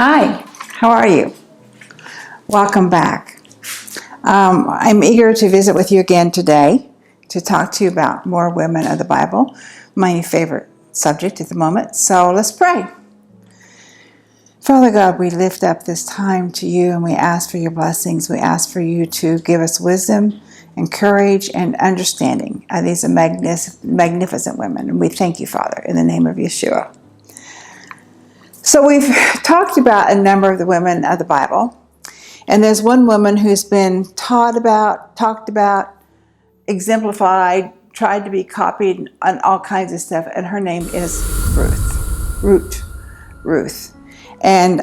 Hi, how are you? Welcome back. I'm eager to visit with you again today to talk to you about more women of the Bible, my favorite subject at the moment. So let's pray. Father God, we lift up this time to you and we ask for your blessings. We ask for you to give us wisdom and courage and understanding of these magnificent women. And we thank you, Father, in the name of Yeshua. So we've talked about a number of the women of the Bible, and there's one woman who's been talked about, exemplified, tried to be copied on all kinds of stuff, and her name is Ruth. And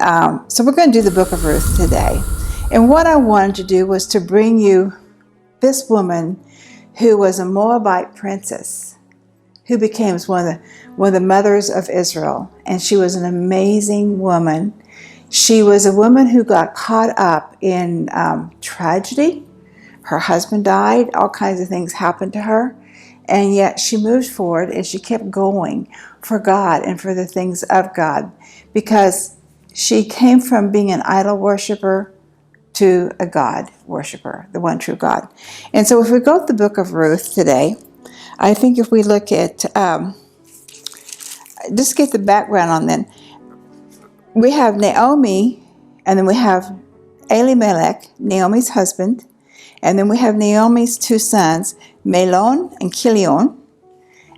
so we're going to do the book of Ruth today. And what I wanted to do was to bring you this woman who was a Moabite princess, who became one of the mothers of Israel. And she was an amazing woman. She was a woman who got caught up in tragedy. Her husband died. All kinds of things happened to her. And yet she moved forward and she kept going for God and for the things of God, because she came from being an idol worshiper to a God worshiper, the one true God. And so if we go to the book of Ruth today, I think if we look at, just get the background on then. We have Naomi, and then we have Elimelech, Naomi's husband, and then we have Naomi's two sons, Mahlon and Chilion,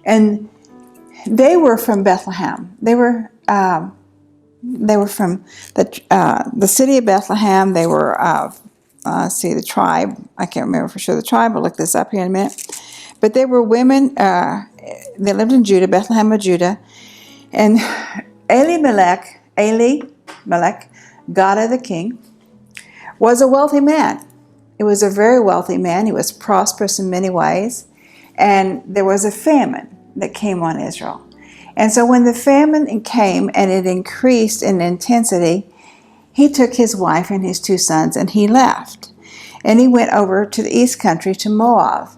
and they were from Bethlehem. They were from the city of Bethlehem. They were the tribe. I can't remember for sure the tribe. I'll look this up here in a minute. But they were women. They lived in Judah, Bethlehem of Judah, and Elimelech, God of the king, was a wealthy man. He was a very wealthy man. He was prosperous in many ways. And there was a famine that came on Israel. And so when the famine came and it increased in intensity, he took his wife and his two sons and he left. And he went over to the east country, to Moab.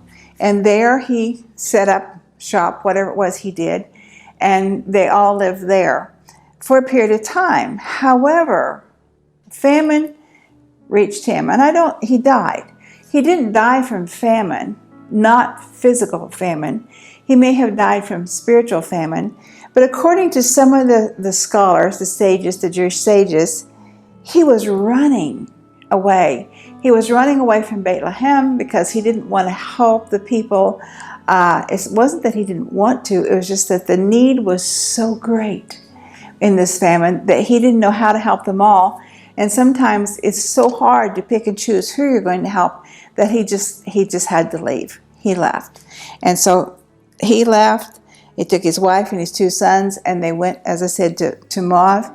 And there he set up shop, whatever it was he did. And they all lived there for a period of time. However, famine reached him, and he died. He didn't die from famine, not physical famine. He may have died from spiritual famine, but according to some of the scholars, the sages, the Jewish sages, he was running away. He was running away from Bethlehem because he didn't want to help the people. It wasn't that he didn't want to, it was just that the need was so great in this famine that he didn't know how to help them all. And sometimes it's so hard to pick and choose who you're going to help that he just had to leave. He left. And so he left. He took his wife and his two sons, and they went, as I said, to Moab.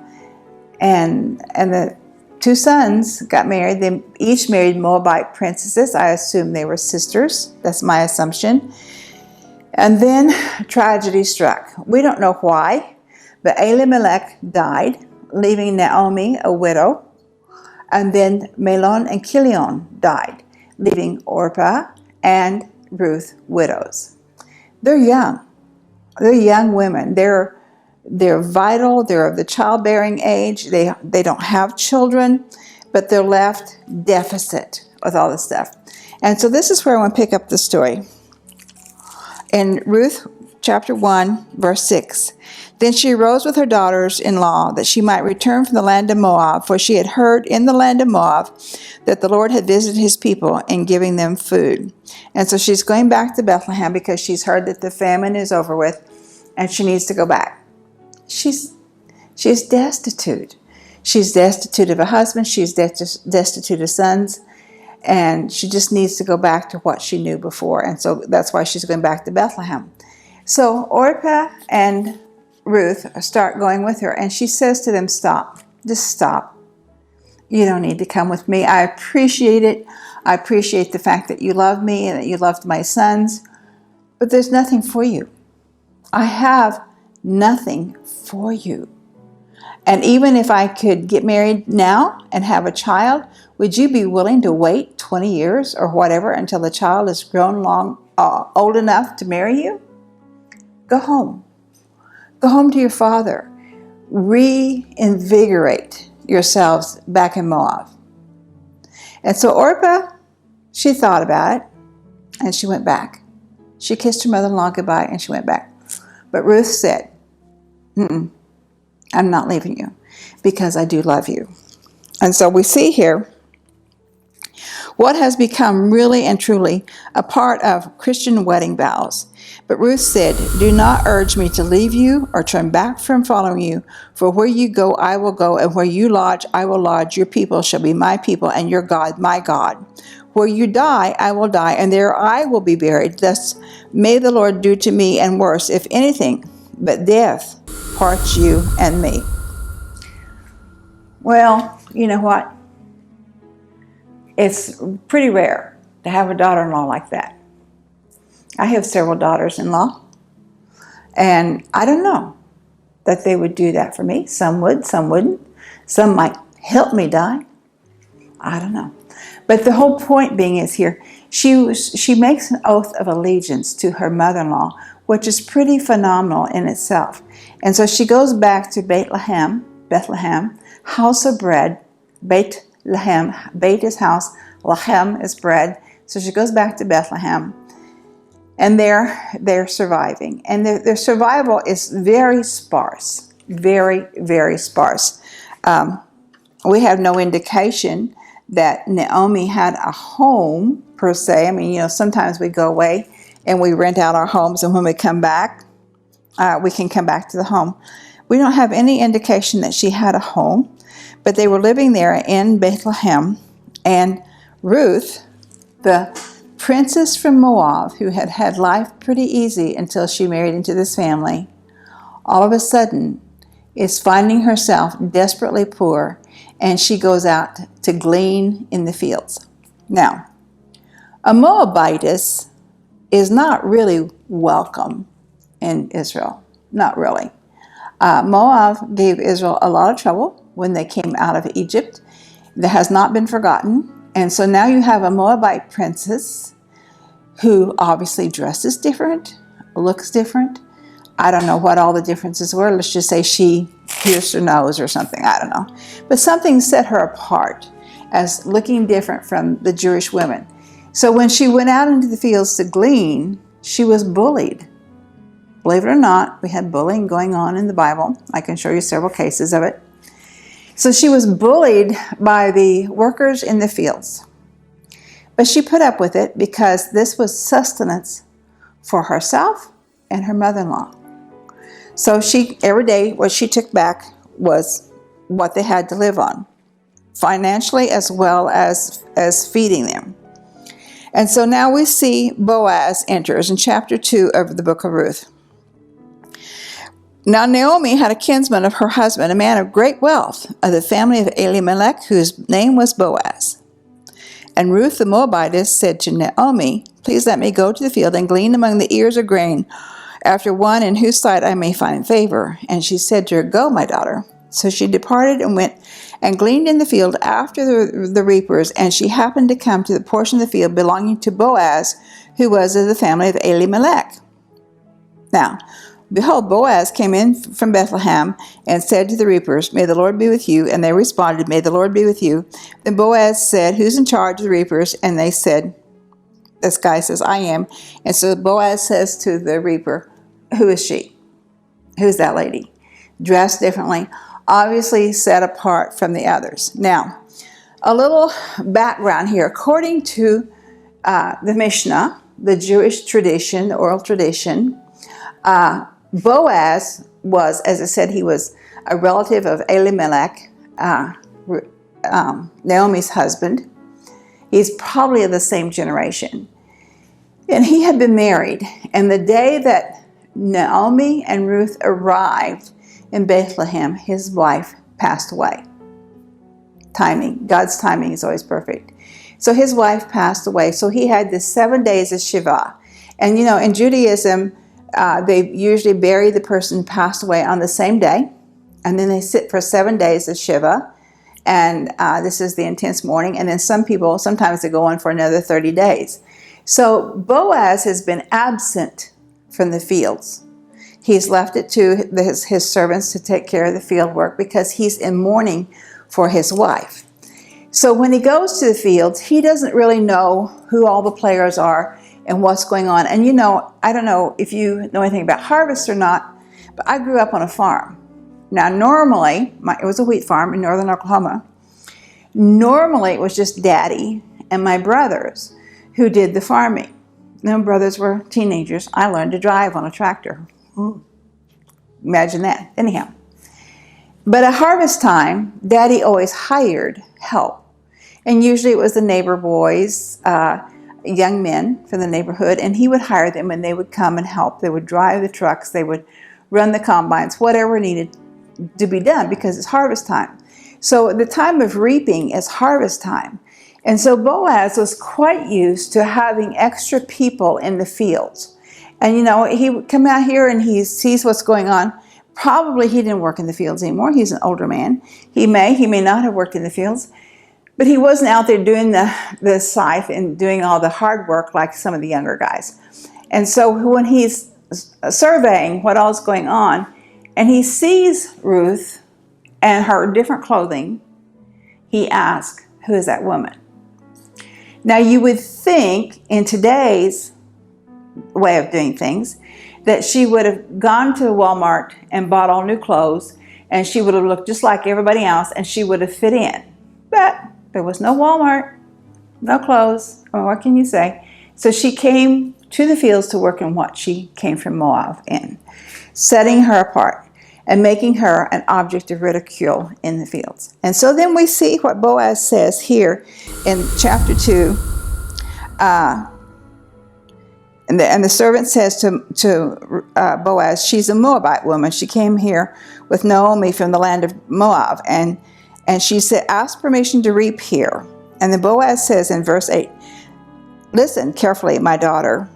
And the two sons got married. They each married Moabite princesses. I assume they were sisters. That's my assumption. And then tragedy struck. We don't know why, but Elimelech died, leaving Naomi a widow. And then Mahlon and Chilion died, leaving Orpah and Ruth widows. They're young. They're young women. They're vital. They're of the childbearing age. They don't have children, but they're left deficit with all this stuff. And so this is where I want to pick up the story. In Ruth chapter 1, verse 6. Then she arose with her daughters-in-law that she might return from the land of Moab, for she had heard in the land of Moab that the Lord had visited his people in giving them food. And so she's going back to Bethlehem because she's heard that the famine is over with and she needs to go back. She's destitute. She's destitute of a husband. She's destitute of sons. And she just needs to go back to what she knew before. And so that's why she's going back to Bethlehem. So Orpah and Ruth start going with her, and she says to them, stop. Just stop. You don't need to come with me. I appreciate it. I appreciate the fact that you love me and that you loved my sons, but there's nothing for you. I have nothing for you. And even if I could get married now and have a child, would you be willing to wait 20 years or whatever until the child is grown old enough to marry you? Go home. Go home to your father. Reinvigorate yourselves back in Moab. And so Orpah, she thought about it, and she went back. She kissed her mother-in-law goodbye, and she went back. But Ruth said, I'm not leaving you, because I do love you. And so we see here what has become really and truly a part of Christian wedding vows. But Ruth said, do not urge me to leave you or turn back from following you. For where you go, I will go, and where you lodge, I will lodge. Your people shall be my people, and your God, my God. Where you die, I will die, and there I will be buried. Thus may the Lord do to me, and worse, if anything, but death parts you and me. Well, you know what? It's pretty rare to have a daughter-in-law like that. I have several daughters-in-law, and I don't know that they would do that for me. Some would, some wouldn't. Some might help me die. I don't know. But the whole point being is here, she makes an oath of allegiance to her mother-in-law, which is pretty phenomenal in itself. And so she goes back to Bethlehem, house of bread. Bethlehem, Beit is house, Lahem is bread. So she goes back to Bethlehem, and they're surviving. And their survival is very sparse, very, very sparse. We have no indication that Naomi had a home per se. I mean, sometimes we go away and we rent out our homes, and when we come back, we can come back to the home. We don't have any indication that she had a home, but they were living there in Bethlehem. And Ruth, the princess from Moab, who had had life pretty easy until she married into this family, all of a sudden is finding herself desperately poor, and she goes out to glean in the fields. Now, a Moabitess is not really welcome in Israel. Not really. Moab gave Israel a lot of trouble when they came out of Egypt. That has not been forgotten. And so now you have a Moabite princess who obviously dresses different, looks different. I don't know what all the differences were. Let's just say she pierced her nose or something. I don't know. But something set her apart as looking different from the Jewish women. So when she went out into the fields to glean, she was bullied. Believe it or not, we had bullying going on in the Bible. I can show you several cases of it. So she was bullied by the workers in the fields. But she put up with it because this was sustenance for herself and her mother-in-law. So every day what she took back was what they had to live on, financially as well as feeding them. And so now we see Boaz enters in chapter 2 of the book of Ruth. Now Naomi had a kinsman of her husband, a man of great wealth, of the family of Elimelech, whose name was Boaz. And Ruth the Moabitess said to Naomi, please let me go to the field and glean among the ears of grain, after one in whose sight I may find favor. And she said to her, go, my daughter. So she departed and went and gleaned in the field after the reapers, and she happened to come to the portion of the field belonging to Boaz, who was of the family of Elimelech. Now, behold, Boaz came in from Bethlehem and said to the reapers, may the Lord be with you. And they responded, may the Lord be with you. Then Boaz said, who's in charge of the reapers? And they said, this guy says, I am. And so Boaz says to the reaper, who is she? Who's that lady? Dressed differently, obviously set apart from the others. Now, a little background here. According to the Mishnah, the Jewish tradition, the oral tradition, Boaz was, as I said, he was a relative of Elimelech, Naomi's husband. He's probably of the same generation. And he had been married. And the day that Naomi and Ruth arrived in Bethlehem, his wife passed away. Timing, God's timing is always perfect. So his wife passed away. So he had this 7 days of Shiva. And in Judaism, they usually bury the person who passed away on the same day. And then they sit for 7 days of Shiva. And this is the intense mourning. And then sometimes they go on for another 30 days. So Boaz has been absent from the fields. He's left it to his servants to take care of the field work because he's in mourning for his wife. So when he goes to the fields, he doesn't really know who all the players are and what's going on. And I don't know if you know anything about harvest or not, but I grew up on a farm. Now normally, it was a wheat farm in northern Oklahoma. Normally it was just Daddy and my brothers who did the farming. My brothers were teenagers. I learned to drive on a tractor. Imagine that. Anyhow. But at harvest time, Daddy always hired help. And usually it was the neighbor boys, young men from the neighborhood, and he would hire them and they would come and help. They would drive the trucks, they would run the combines, whatever needed to be done because it's harvest time. So the time of reaping is harvest time. And so Boaz was quite used to having extra people in the fields. And he would come out here and he sees what's going on. Probably he didn't work in the fields anymore. He's an older man. He may not have worked in the fields. But he wasn't out there doing the scythe and doing all the hard work like some of the younger guys. And so when he's surveying what all is going on, and he sees Ruth and her different clothing, he asks, "Who is that woman?" Now you would think in today's way of doing things that she would have gone to Walmart and bought all new clothes, and she would have looked just like everybody else, and she would have fit in. But there was no Walmart, no clothes. Well, what can you say? So she came to the fields to work in what she came from Moab in, setting her apart and making her an object of ridicule in the fields. And so then we see what Boaz says here in chapter 2. And the servant says to Boaz, she's a Moabite woman. She came here with Naomi from the land of Moab. And she said, ask permission to reap here. And then Boaz says in verse 8, listen carefully, my daughter.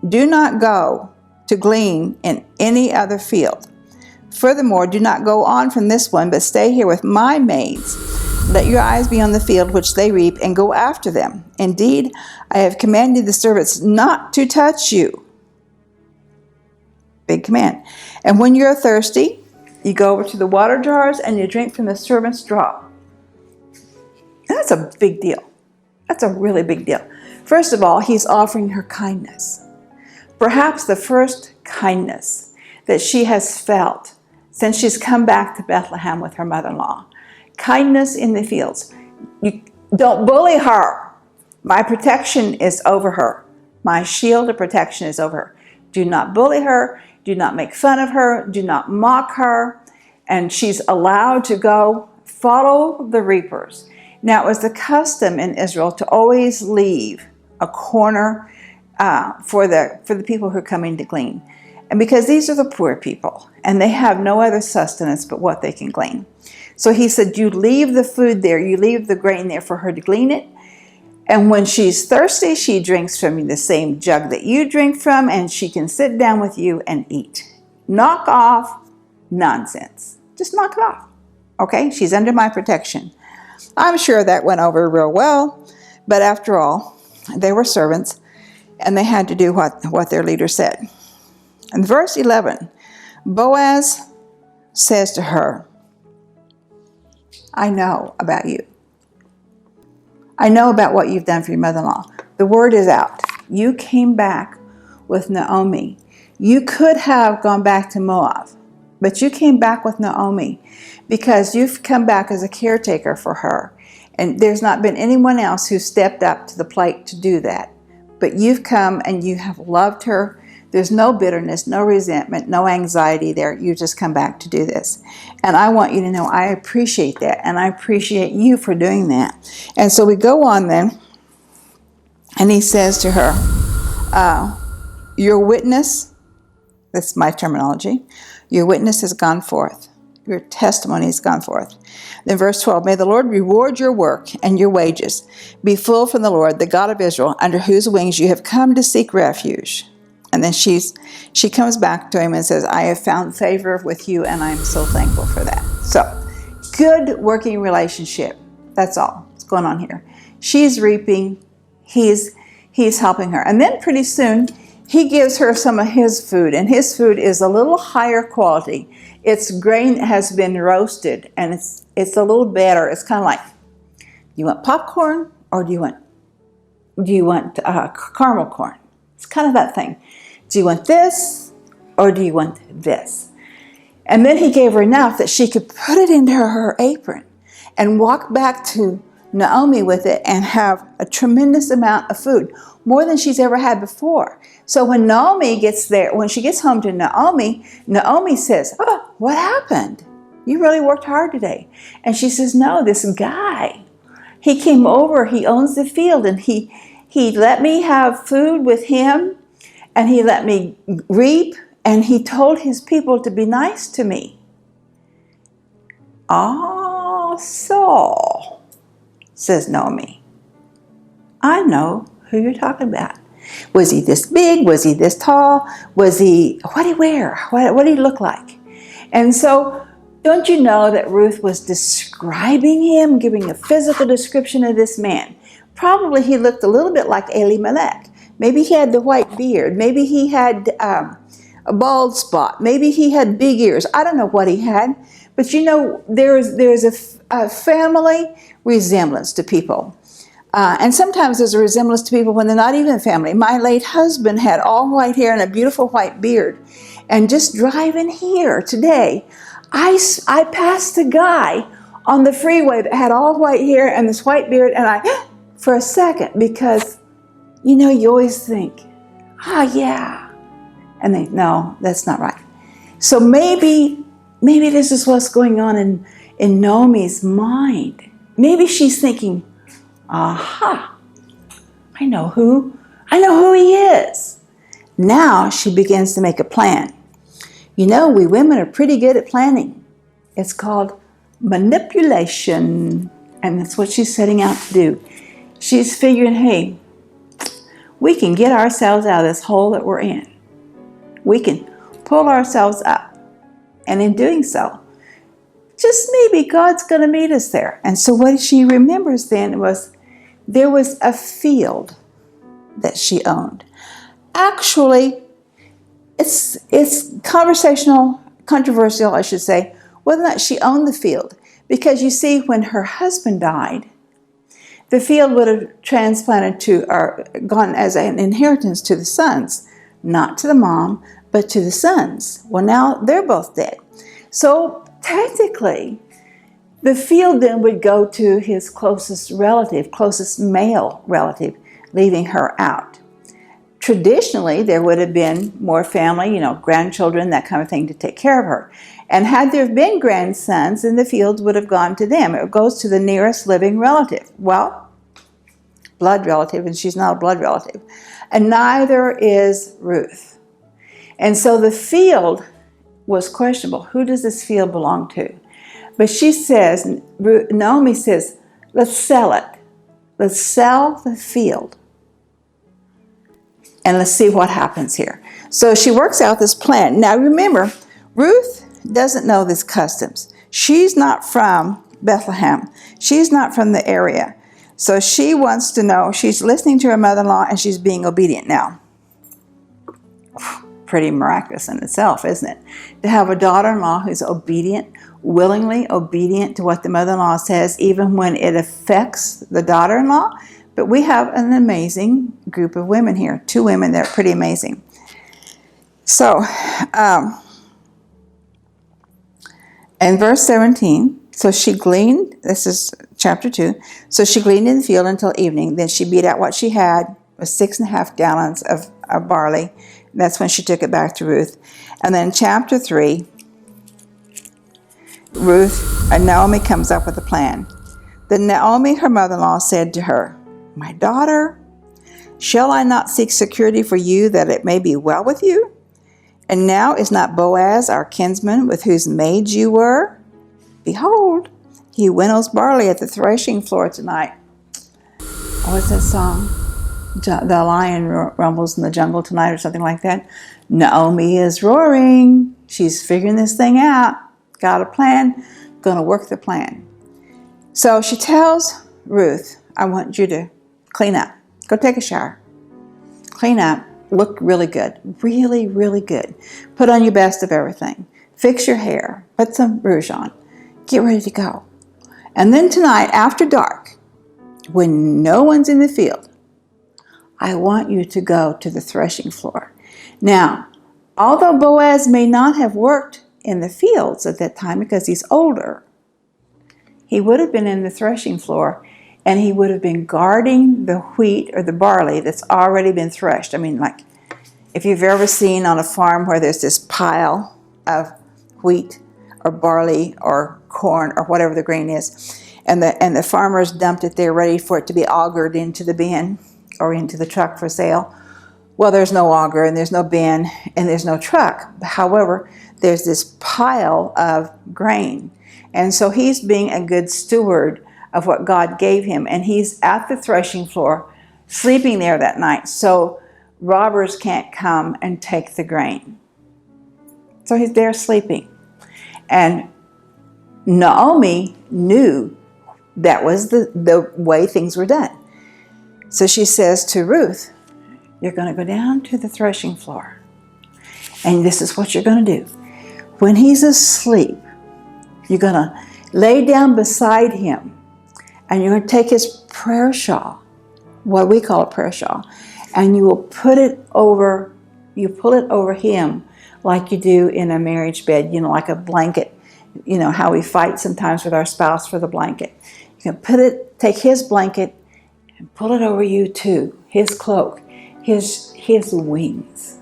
Do not go to glean in any other field. Furthermore, do not go on from this one, but stay here with my maids. Let your eyes be on the field which they reap, and go after them. Indeed, I have commanded the servants not to touch you. Big command. And when you're thirsty, you go over to the water jars and you drink from the servant's draw. And that's a big deal. That's a really big deal. First of all, he's offering her kindness. Perhaps the first kindness that she has felt since she's come back to Bethlehem with her mother-in-law. Kindness in the fields. You don't bully her. My protection is over her. My shield of protection is over her. Do not bully her. Do not make fun of her. Do not mock her. And she's allowed to go follow the reapers. Now, it was the custom in Israel to always leave a corner for the people who are coming to glean. And because these are the poor people, and they have no other sustenance but what they can glean. So he said, you leave the food there, you leave the grain there for her to glean it. And when she's thirsty, she drinks from the same jug that you drink from, and she can sit down with you and eat. Knock off nonsense. Just knock it off. Okay? She's under my protection. I'm sure that went over real well, but after all, they were servants, and they had to do what their leader said. In verse 11, Boaz says to her, I know about you. I know about what you've done for your mother-in-law. The word is out. You came back with Naomi. You could have gone back to Moab, but you came back with Naomi because you've come back as a caretaker for her. And there's not been anyone else who stepped up to the plate to do that. But you've come and you have loved her. There's no bitterness, no resentment, no anxiety there. You just come back to do this. And I want you to know I appreciate that. And I appreciate you for doing that. And so we go on then. And he says to her, your witness, that's my terminology, your witness has gone forth. Your testimony has gone forth. Then verse 12, may the Lord reward your work and your wages. Be full from the Lord, the God of Israel, under whose wings you have come to seek refuge. And then she comes back to him and says, I have found favor with you, and I'm so thankful for that. So, good working relationship. That's all that's going on here. She's reaping. He's helping her. And then pretty soon, he gives her some of his food. And his food is a little higher quality. It's grain that has been roasted, and it's a little better. It's kind of like, do you want popcorn or do you want caramel corn? It's kind of that thing. Do you want this or do you want this? And then he gave her enough that she could put it into her apron and walk back to Naomi with it and have a tremendous amount of food, more than she's ever had before. So when Naomi gets there, when she gets home to Naomi, Naomi says, "Oh, what happened? You really worked hard today." And she says, "No, this guy, he came over, he owns the field, and he let me have food with him, and he let me reap, and he told his people to be nice to me." "Oh, so," says Naomi, "I know who you're talking about. Was he this big? Was he this tall? What did he wear? What did he look like?" And so, don't you know that Ruth was describing him, giving a physical description of this man? Probably he looked a little bit like Elimelech. Maybe he had the white beard. Maybe he had a bald spot. Maybe he had big ears. I don't know what he had. But you know, there's a family resemblance to people. And sometimes there's a resemblance to people when they're not even family. My late husband had all white hair and a beautiful white beard. And just driving here today, I passed a guy on the freeway that had all white hair and this white beard, and I, for a second, because, you know, you always think, yeah. And they, no, that's not right. So maybe this is what's going on in Naomi's mind. Maybe she's thinking, aha, I know who he is. Now she begins to make a plan. You know, we women are pretty good at planning. It's called manipulation, and that's what she's setting out to do. She's figuring, hey, we can get ourselves out of this hole that we're in. We can pull ourselves up. And in doing so, just maybe God's going to meet us there. And so what she remembers then was there was a field that she owned. Actually, it's controversial, I should say, whether or not she owned the field. Because you see, when her husband died, the field would have transplanted or gone as an inheritance to the sons, not to the mom, but to the sons. Well, now they're both dead. So technically, the field then would go to his closest male relative, leaving her out. Traditionally, there would have been more family, grandchildren, that kind of thing, to take care of her. And had there been grandsons, then the field would have gone to them. It goes to the nearest living relative. Well, blood relative, and she's not a blood relative. And neither is Ruth. And so the field was questionable. Who does this field belong to? But Naomi says, let's sell it. Let's sell the field. And let's see what happens here. So she works out this plan. Now remember, Ruth doesn't know these customs. She's not from Bethlehem. She's not from the area. So she wants to know. She's listening to her mother-in-law and she's being obedient now. Pretty miraculous in itself, isn't it? To have a daughter-in-law who's obedient, willingly obedient to what the mother-in-law says, even when it affects the daughter-in-law. But we have an amazing group of women here. 2 women that are pretty amazing. So, in verse 17, so she gleaned, this is chapter 2, so she gleaned in the field until evening. Then she beat out what she had, was 6.5 gallons of barley. That's when she took it back to Ruth. And then chapter 3, Naomi comes up with a plan. Then Naomi, her mother-in-law, said to her, "My daughter, shall I not seek security for you that it may be well with you? And now is not Boaz our kinsman with whose maids you were? Behold, he winnows barley at the threshing floor tonight." What's that song? The lion rumbles in the jungle tonight, or something like that. Naomi is roaring. She's figuring this thing out. Got a plan. Going to work the plan. So she tells Ruth, "I want you to clean up. Go take a shower. Clean up. Look really good. Really, really good. Put on your best of everything. fix your hair, put some rouge on, get ready to go. And then tonight, after dark, when no one's in the field, I want you to go to the threshing floor. Now, although Boaz may not have worked in the fields at that time because he's older, he would have been in the threshing floor, and he would have been guarding the wheat or the barley that's already been threshed. I mean, like, if you've ever seen on a farm where there's this pile of wheat or barley or corn or whatever the grain is, and the farmers dumped it there ready for it to be augured into the bin or into the truck for sale. Well, there's no auger, and there's no bin, and there's no truck. However, there's this pile of grain. And so he's being a good steward of what God gave him. And he's at the threshing floor, sleeping there that night, so robbers can't come and take the grain. So he's there sleeping. And Naomi knew that was the way things were done. So she says to Ruth, you're going to go down to the threshing floor. And this is what you're going to do. When he's asleep, you're going to lay down beside him, and you're going to take his prayer shawl, what we call a prayer shawl, and you will pull it over him like you do in a marriage bed, like a blanket, how we fight sometimes with our spouse for the blanket. You can take his blanket and pull it over you too, his cloak, his wings.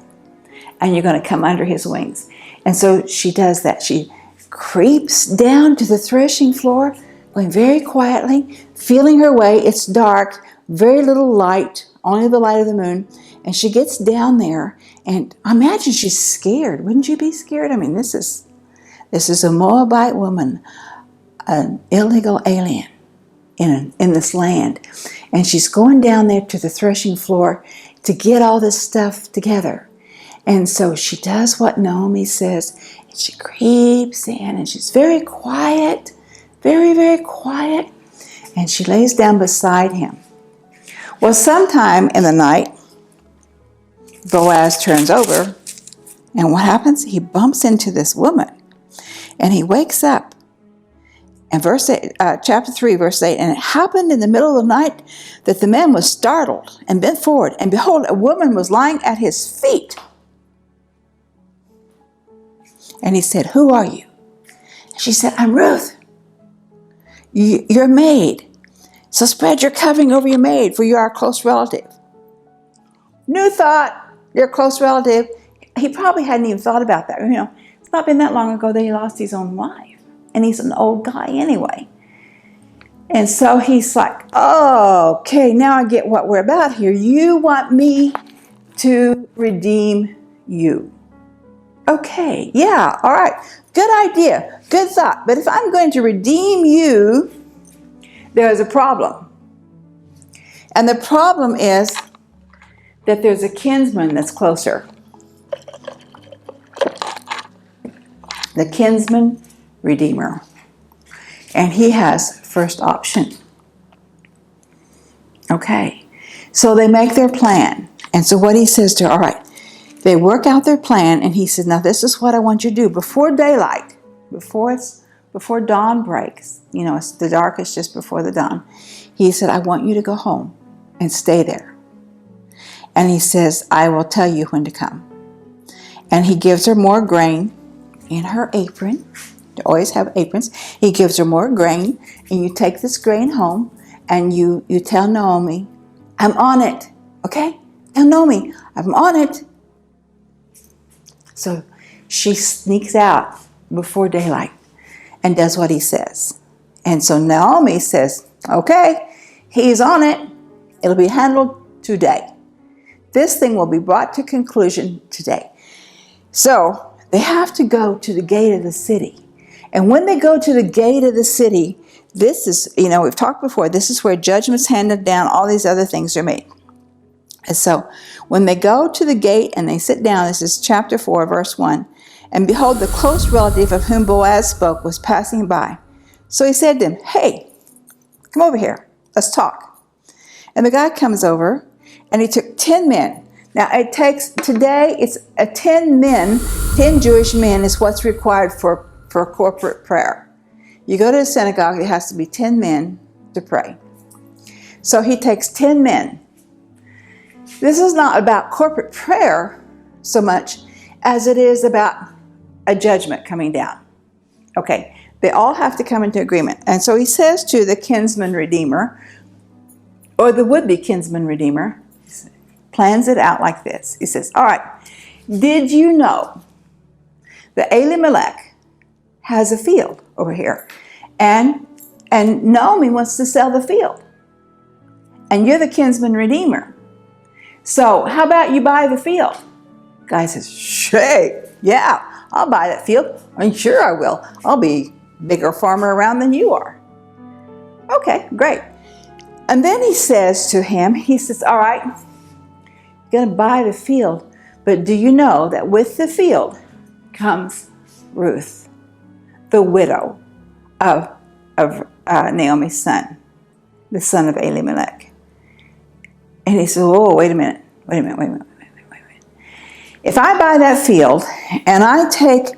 And you're going to come under his wings. And so she does that. She creeps down to the threshing floor, going very quietly, feeling her way. It's dark, very little light, only the light of the moon. And she gets down there, and I imagine she's scared. Wouldn't you be scared? I mean, this is a Moabite woman, an illegal alien in this land. And she's going down there to the threshing floor to get all this stuff together. And so she does what Naomi says, and she creeps in, and she's very quiet, very, very quiet, and she lays down beside him. Well, sometime in the night, Boaz turns over, and what happens? He bumps into this woman, and he wakes up. And chapter 3, verse 8, and it happened in the middle of the night that the man was startled and bent forward, and behold, a woman was lying at his feet. And he said, who are you? She said, I'm Ruth, your maid. So spread your covering over your maid, for you are a close relative. New thought, you're a close relative. He probably hadn't even thought about that. It's not been that long ago that he lost his own wife. And he's an old guy anyway. And so he's like, oh, okay, now I get what we're about here. You want me to redeem you. Okay, yeah, all right. Good idea, good thought. But if I'm going to redeem you, there's a problem. And the problem is that there's a kinsman that's closer. The kinsman redeemer. And he has first option. Okay, so they make their plan. And so what he says to her, all right, they work out their plan, and he says, now this is what I want you to do. Before daylight, before dawn breaks, it's the darkest just before the dawn, he said, I want you to go home and stay there. And he says, I will tell you when to come. And he gives her more grain in her apron. They always have aprons. He gives her more grain, and you take this grain home, and you tell Naomi, I'm on it, okay? Tell Naomi, I'm on it. So she sneaks out before daylight and does what he says. And so Naomi says, okay, he's on it. It'll be handled today. This thing will be brought to conclusion today. So they have to go to the gate of the city. And when they go to the gate of the city, this is, we've talked before, this is where judgment's handed down, all these other things are made. And so when they go to the gate and they sit down, this is chapter 4, verse 1, and behold, the close relative of whom Boaz spoke was passing by. So he said to him, hey, come over here. Let's talk. And the guy comes over, and he took 10 men. Now it takes, today it's 10 men, 10 Jewish men is what's required for corporate prayer. You go to a synagogue, it has to be 10 men to pray. So he takes 10 men. This is not about corporate prayer so much as it is about a judgment coming down. Okay, they all have to come into agreement. And so he says to the kinsman redeemer, or the would-be kinsman redeemer, plans it out like this. He says, all right, did you know that Elimelech has a field over here? And Naomi wants to sell the field. And you're the kinsman redeemer. So how about you buy the field? Guy says, shay, yeah, I'll buy that field. I'm sure I will. I'll be a bigger farmer around than you are. Okay, great. And then he says to him, he says, all right, you're going to buy the field, but do you know that with the field comes Ruth, the widow of Naomi's son, the son of Elimelech. And he says, oh, wait a minute. If I buy that field and I take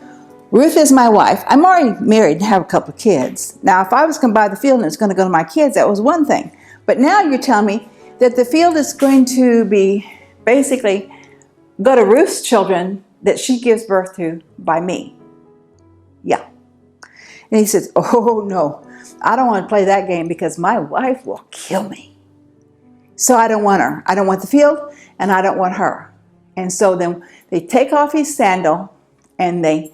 Ruth as my wife, I'm already married and have a couple of kids. Now, if I was going to buy the field and it's going to go to my kids, that was one thing. But now you're telling me that the field is going to be basically go to Ruth's children that she gives birth to by me. Yeah. And he says, oh, no, I don't want to play that game because my wife will kill me. So I don't want her. I don't want the field and I don't want her. And so then they take off his sandal and they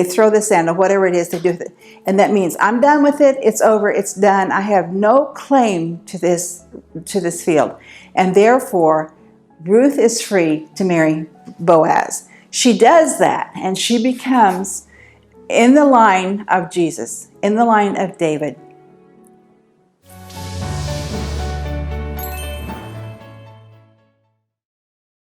throw the sandal, whatever it is they do with it. And that means I'm done with it. It's over. It's done. I have no claim to this field. And therefore, Ruth is free to marry Boaz. She does that and she becomes in the line of Jesus, in the line of David.